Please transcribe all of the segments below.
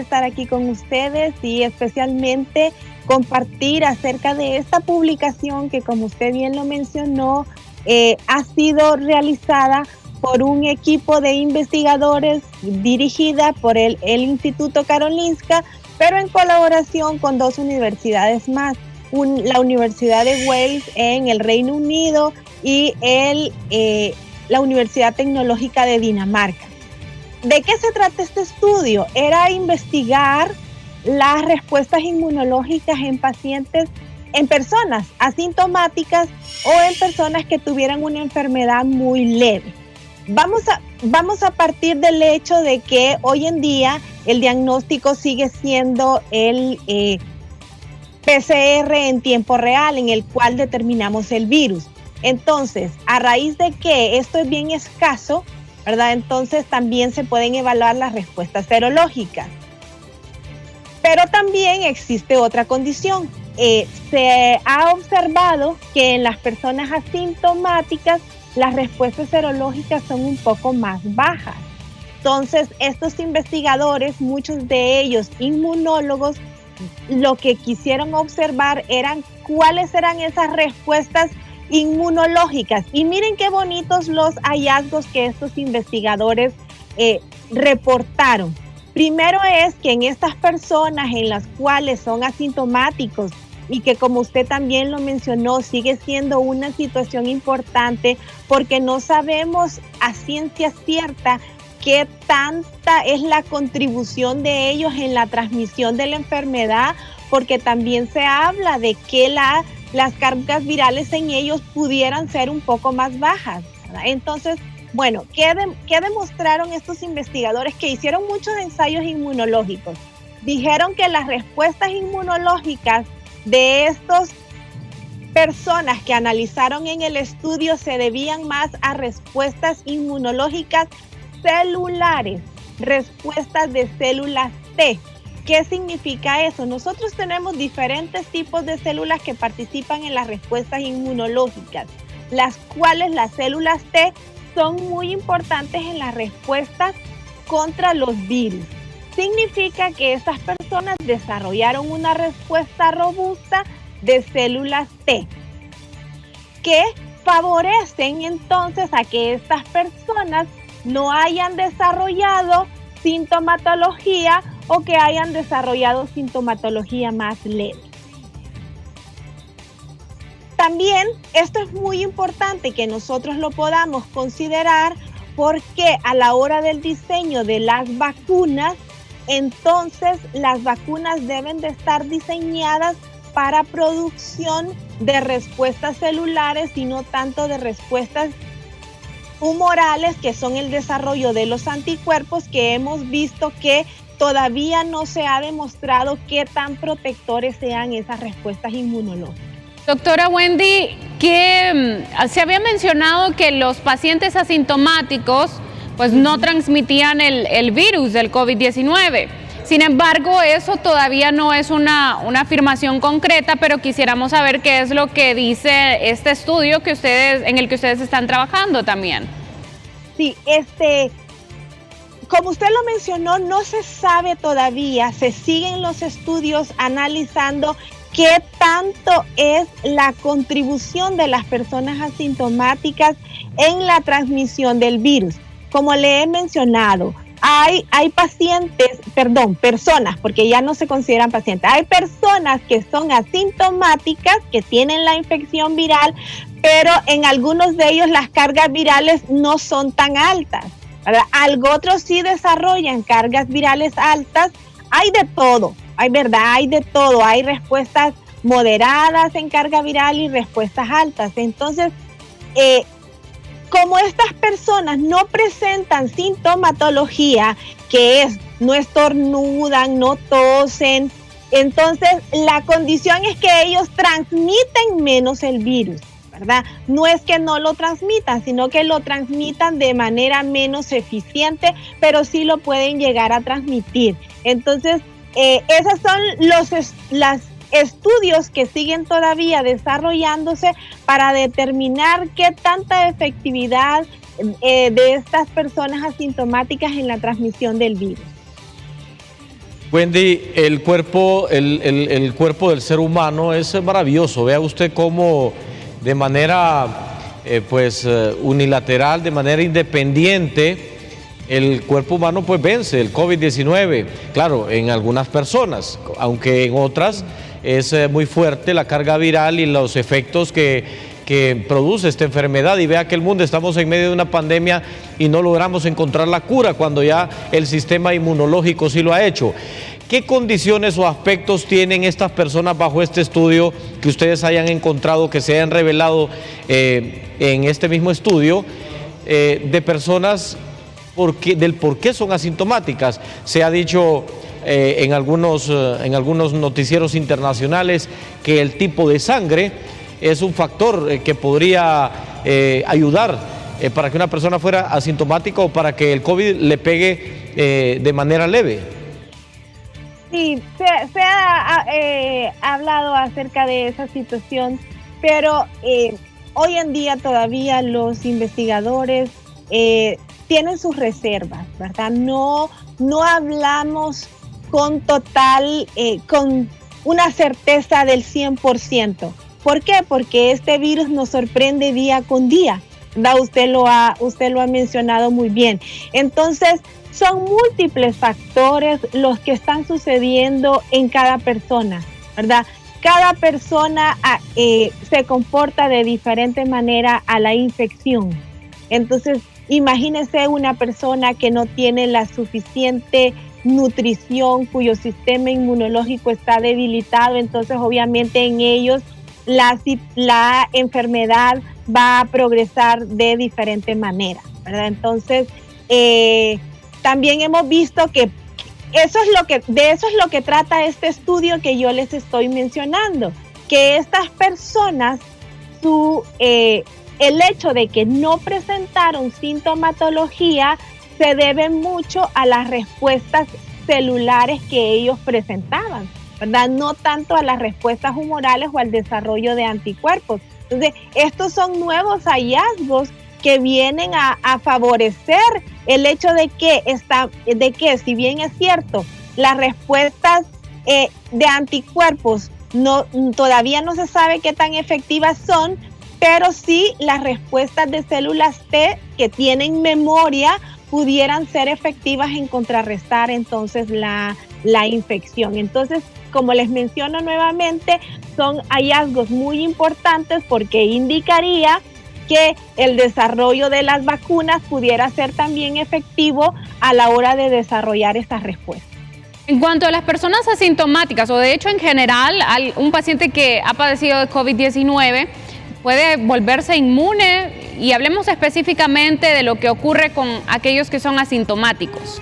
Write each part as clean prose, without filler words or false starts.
estar aquí con ustedes y especialmente compartir acerca de esta publicación que, como usted bien lo mencionó, ha sido realizada por un equipo de investigadores dirigida por el Instituto Karolinska, pero en colaboración con dos universidades más, la Universidad de Wales en el Reino Unido y la Universidad Tecnológica de Dinamarca. ¿De qué se trata este estudio? Era investigar las respuestas inmunológicas en pacientes, en personas asintomáticas o en personas que tuvieran una enfermedad muy leve. Vamos a partir del hecho de que hoy en día el diagnóstico sigue siendo el PCR en tiempo real, en el cual determinamos el virus. Entonces, a raíz de que esto es bien escaso, ¿verdad? Entonces también se pueden evaluar las respuestas serológicas. Pero también existe otra condición. Se ha observado que en las personas asintomáticas las respuestas serológicas son un poco más bajas. Entonces, estos investigadores, muchos de ellos inmunólogos, lo que quisieron observar eran cuáles eran esas respuestas inmunológicas. Y miren qué bonitos los hallazgos que estos investigadores reportaron. Primero es que en estas personas en las cuales son asintomáticos y que, como usted también lo mencionó, sigue siendo una situación importante porque no sabemos a ciencia cierta qué tanta es la contribución de ellos en la transmisión de la enfermedad, porque también se habla de que las cargas virales en ellos pudieran ser un poco más bajas, ¿verdad? Entonces, bueno, ¿qué demostraron estos investigadores que hicieron muchos ensayos inmunológicos? Dijeron que las respuestas inmunológicas de estas personas que analizaron en el estudio se debían más a respuestas inmunológicas celulares, respuestas de células T. ¿Qué significa eso? Nosotros tenemos diferentes tipos de células que participan en las respuestas inmunológicas, las cuales las células T son muy importantes en las respuestas contra los virus. Significa que estas personas desarrollaron una respuesta robusta de células T, que favorecen entonces a que estas personas no hayan desarrollado sintomatología o que hayan desarrollado sintomatología más leve. También esto es muy importante que nosotros lo podamos considerar porque a la hora del diseño de las vacunas, entonces las vacunas deben de estar diseñadas para producción de respuestas celulares y no tanto de respuestas humorales, que son el desarrollo de los anticuerpos, que hemos visto que todavía no se ha demostrado qué tan protectores sean esas respuestas inmunológicas. Doctora Wendy, que se había mencionado que los pacientes asintomáticos pues no transmitían el virus del COVID-19. Sin embargo, eso todavía no es una afirmación concreta, pero quisiéramos saber qué es lo que dice este estudio en el que ustedes están trabajando también. Sí, como usted lo mencionó, no se sabe todavía, se siguen los estudios analizando qué tanto es la contribución de las personas asintomáticas en la transmisión del virus. Como le he mencionado, hay personas, porque ya no se consideran pacientes, hay personas que son asintomáticas, que tienen la infección viral, pero en algunos de ellos las cargas virales no son tan altas, ¿verdad? Otros sí desarrollan cargas virales altas. Hay de todo, hay de todo, hay respuestas moderadas en carga viral y respuestas altas. Entonces, como estas personas no presentan sintomatología, que es no estornudan, no tosen, entonces la condición es que ellos transmiten menos el virus, ¿verdad? No es que no lo transmitan, sino que lo transmitan de manera menos eficiente, pero sí lo pueden llegar a transmitir. Entonces, esos son los estudios que siguen todavía desarrollándose para determinar qué tanta efectividad de estas personas asintomáticas en la transmisión del virus. Wendy, el cuerpo del ser humano es maravilloso. Vea usted cómo de manera unilateral, de manera independiente, el cuerpo humano pues vence el COVID-19. Claro, en algunas personas, aunque en otras es muy fuerte la carga viral y los efectos que produce esta enfermedad. Y vea que el mundo, estamos en medio de una pandemia y no logramos encontrar la cura cuando ya el sistema inmunológico sí lo ha hecho. ¿Qué condiciones o aspectos tienen estas personas bajo este estudio que ustedes hayan encontrado, que se hayan revelado en este mismo estudio, de personas del por qué son asintomáticas? Se ha dicho en algunos noticieros internacionales que el tipo de sangre es un factor que podría ayudar para que una persona fuera asintomática o para que el COVID le pegue de manera leve. Sí, se ha hablado acerca de esa situación, pero hoy en día todavía los investigadores tienen sus reservas, ¿verdad? No hablamos con con una certeza del 100%. ¿Por qué? Porque este virus nos sorprende día con día, ¿verdad? Usted lo ha mencionado muy bien. Entonces, son múltiples factores los que están sucediendo en cada persona, ¿verdad? Cada persona se comporta de diferente manera a la infección. Entonces, imagínese una persona que no tiene la suficiente nutrición, cuyo sistema inmunológico está debilitado, entonces obviamente en ellos la enfermedad va a progresar de diferente manera, ¿verdad? Entonces, también hemos visto que de eso es lo que trata este estudio que yo les estoy mencionando, que estas personas, el hecho de que no presentaron sintomatología se debe mucho a las respuestas celulares que ellos presentaban, ¿verdad? No tanto a las respuestas humorales o al desarrollo de anticuerpos. Entonces, estos son nuevos hallazgos que vienen a favorecer el hecho de que si bien es cierto, las respuestas de anticuerpos todavía no se sabe qué tan efectivas son, pero sí las respuestas de células T que tienen memoria pudieran ser efectivas en contrarrestar entonces la infección. Entonces, como les menciono nuevamente, son hallazgos muy importantes porque indicaría que el desarrollo de las vacunas pudiera ser también efectivo a la hora de desarrollar estas respuestas. En cuanto a las personas asintomáticas, o de hecho en general, un paciente que ha padecido de COVID-19 puede volverse inmune, y hablemos específicamente de lo que ocurre con aquellos que son asintomáticos.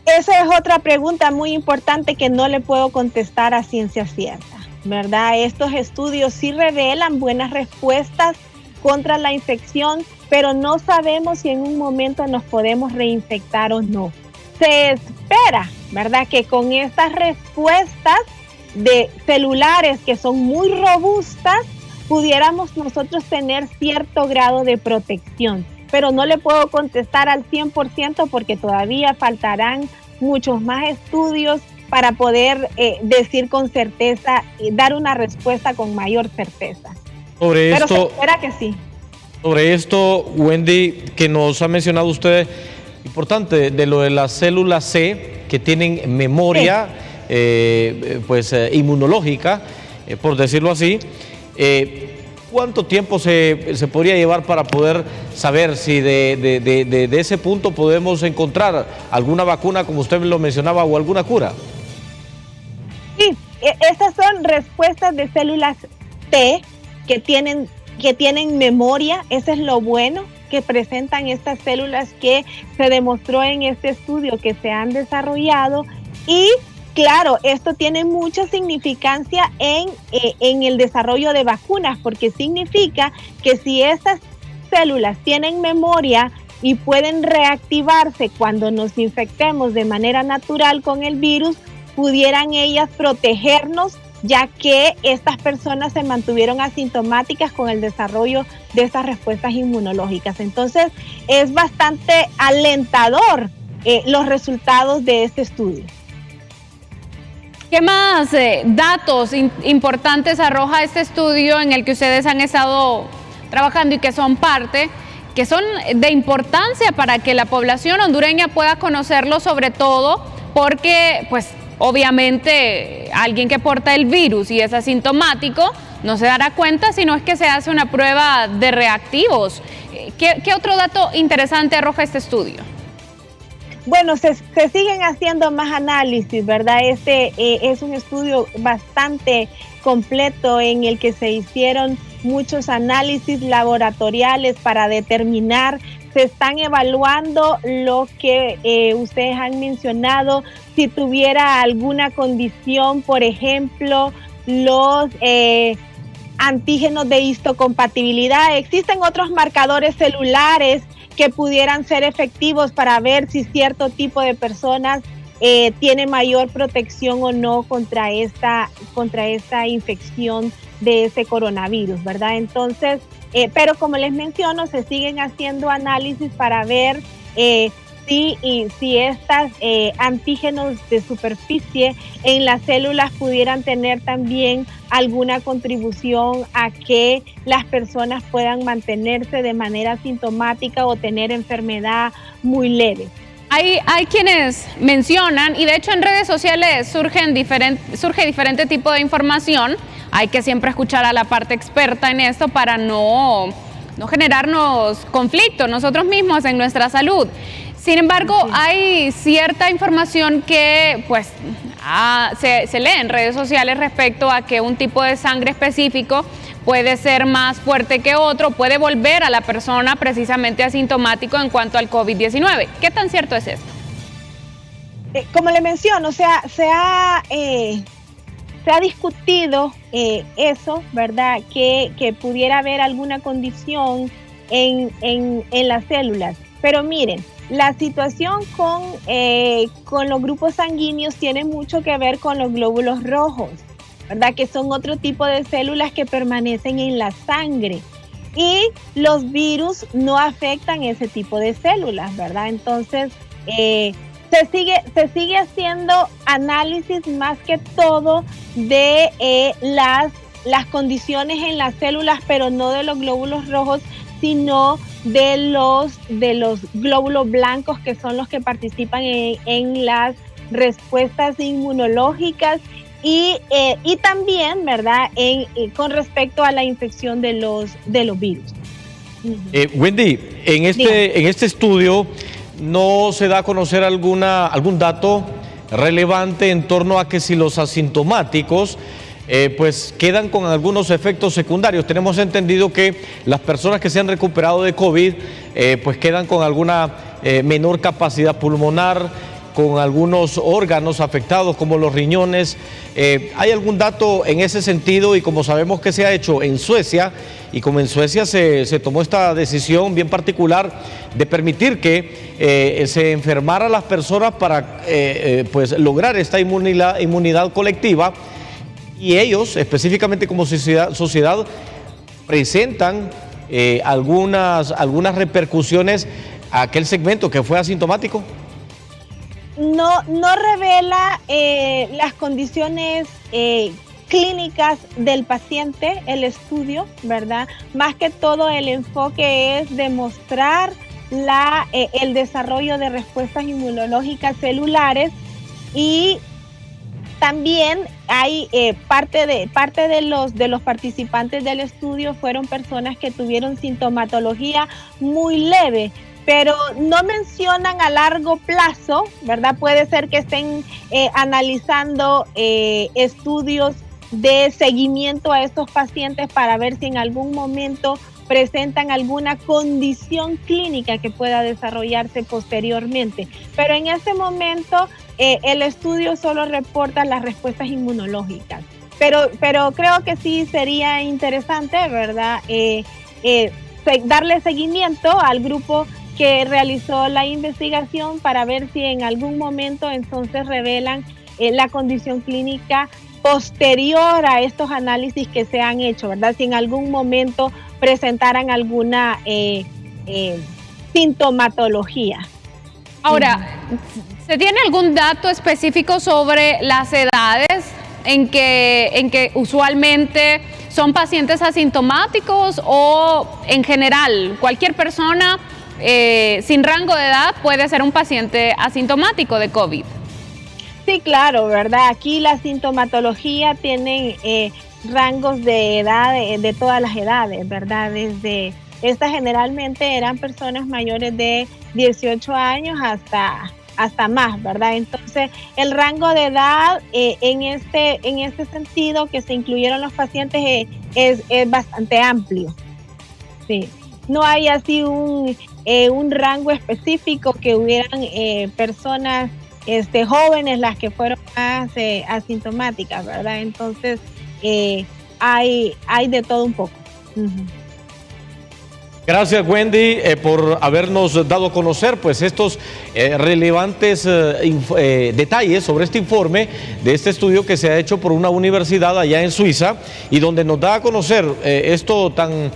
Esa es otra pregunta muy importante que no le puedo contestar a ciencia cierta, ¿verdad? Estos estudios sí revelan buenas respuestas contra la infección, pero no sabemos si en un momento nos podemos reinfectar o no. Se espera, ¿verdad?, que con estas respuestas de celulares que son muy robustas, pudiéramos nosotros tener cierto grado de protección, pero no le puedo contestar al 100% porque todavía faltarán muchos más estudios para poder decir con certeza y dar una respuesta con mayor certeza. Pero se espera que sí. Sobre esto, Wendy, que nos ha mencionado usted, importante, de lo de las células C que tienen memoria inmunológica, por decirlo así. ¿Cuánto tiempo se podría llevar para poder saber si de ese punto podemos encontrar alguna vacuna, como usted lo mencionaba, o alguna cura? Sí, estas son respuestas de células T que tienen memoria. Eso es lo bueno que presentan estas células que se demostró en este estudio que se han desarrollado. Y claro, esto tiene mucha significancia en el desarrollo de vacunas, porque significa que si estas células tienen memoria y pueden reactivarse cuando nos infectemos de manera natural con el virus, pudieran ellas protegernos, ya que estas personas se mantuvieron asintomáticas con el desarrollo de estas respuestas inmunológicas. Entonces, es bastante alentador los resultados de este estudio. ¿Qué más datos importantes arroja este estudio en el que ustedes han estado trabajando y que son parte, que son de importancia para que la población hondureña pueda conocerlo, sobre todo porque, pues, obviamente alguien que porta el virus y es asintomático no se dará cuenta si no es que se hace una prueba de reactivos? ¿Qué otro dato interesante arroja este estudio? Bueno, se siguen haciendo más análisis, ¿verdad? Este es un estudio bastante completo en el que se hicieron muchos análisis laboratoriales para determinar, se están evaluando lo que ustedes han mencionado, si tuviera alguna condición, por ejemplo, los antígenos de histocompatibilidad. Existen otros marcadores celulares que pudieran ser efectivos para ver si cierto tipo de personas tiene mayor protección o no contra esta infección de ese coronavirus, ¿verdad? Entonces, pero como les menciono, se siguen haciendo análisis para ver si estos antígenos de superficie en las células pudieran tener también alguna contribución a que las personas puedan mantenerse de manera asintomática o tener enfermedad muy leve. Hay quienes mencionan, y de hecho en redes sociales surge diferente tipo de información. Hay que siempre escuchar a la parte experta en esto para no generarnos conflictos nosotros mismos en nuestra salud. Sin embargo, hay cierta información que pues se lee en redes sociales respecto a que un tipo de sangre específico puede ser más fuerte que otro, puede volver a la persona precisamente asintomático en cuanto al COVID-19. ¿Qué tan cierto es esto? Como le menciono, se ha discutido eso, ¿verdad? Que pudiera haber alguna condición en las células. Pero miren, la situación con los grupos sanguíneos tiene mucho que ver con los glóbulos rojos, ¿verdad? Que son otro tipo de células que permanecen en la sangre. Y los virus no afectan ese tipo de células, ¿verdad? Entonces, se sigue haciendo análisis más que todo de las condiciones en las células, pero no de los glóbulos rojos, sino de los glóbulos blancos, que son los que participan en las respuestas inmunológicas y también, ¿verdad?, con respecto a la infección de los virus. Wendy, en este estudio no se da a conocer algún dato relevante en torno a que si los asintomáticos pues quedan con algunos efectos secundarios. Tenemos entendido que las personas que se han recuperado de COVID pues quedan con alguna menor capacidad pulmonar, con algunos órganos afectados como los riñones. ¿Hay algún dato en ese sentido? Y como sabemos que se ha hecho en Suecia, y como en Suecia se tomó esta decisión bien particular de permitir que se enfermaran las personas para pues lograr esta inmunidad colectiva, y ellos específicamente como sociedad presentan algunas repercusiones a aquel segmento que fue asintomático. No revela las condiciones clínicas del paciente, el estudio, ¿verdad? Más que todo el enfoque es demostrar el desarrollo de respuestas inmunológicas celulares, y también hay parte de los participantes del estudio fueron personas que tuvieron sintomatología muy leve, pero no mencionan a largo plazo, ¿verdad? Puede ser que estén analizando estudios de seguimiento a estos pacientes para ver si en algún momento presentan alguna condición clínica que pueda desarrollarse posteriormente. Pero en ese momento el estudio solo reporta las respuestas inmunológicas. Pero creo que sí sería interesante, ¿verdad? Darle seguimiento al grupo que realizó la investigación para ver si en algún momento entonces revelan la condición clínica posterior a estos análisis que se han hecho, ¿verdad? Si en algún momento presentaran alguna sintomatología. Ahora, ¿se tiene algún dato específico sobre las edades en que usualmente son pacientes asintomáticos o en general cualquier persona sin rango de edad puede ser un paciente asintomático de COVID? Sí, claro, ¿verdad? Aquí la sintomatología tiene rangos de edad de todas las edades, ¿verdad? Estas generalmente eran personas mayores de 18 años hasta más, ¿verdad? Entonces, el rango de edad en este sentido que se incluyeron los pacientes es bastante amplio. Sí. No hay así un rango específico que hubieran personas jóvenes las que fueron más asintomáticas, ¿verdad? Entonces, hay de todo un poco. Gracias, Wendy, por habernos dado a conocer pues estos relevantes detalles sobre este informe de este estudio que se ha hecho por una universidad allá en Suiza y donde nos da a conocer esto tan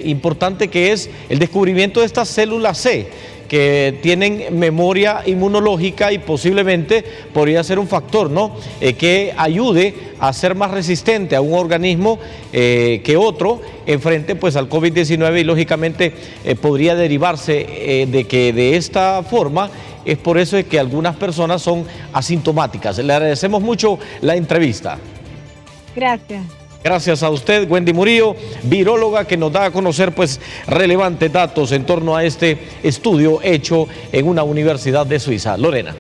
importante que es el descubrimiento de estas células C que tienen memoria inmunológica y posiblemente podría ser un factor, ¿no? Que ayude a ser más resistente a un organismo que otro enfrente pues al COVID-19 y lógicamente podría derivarse de que de esta forma es por eso que algunas personas son asintomáticas. Le agradecemos mucho la entrevista. Gracias. Gracias a usted, Wendy Murillo, viróloga, que nos da a conocer pues relevantes datos en torno a este estudio hecho en una universidad de Suiza. Lorena.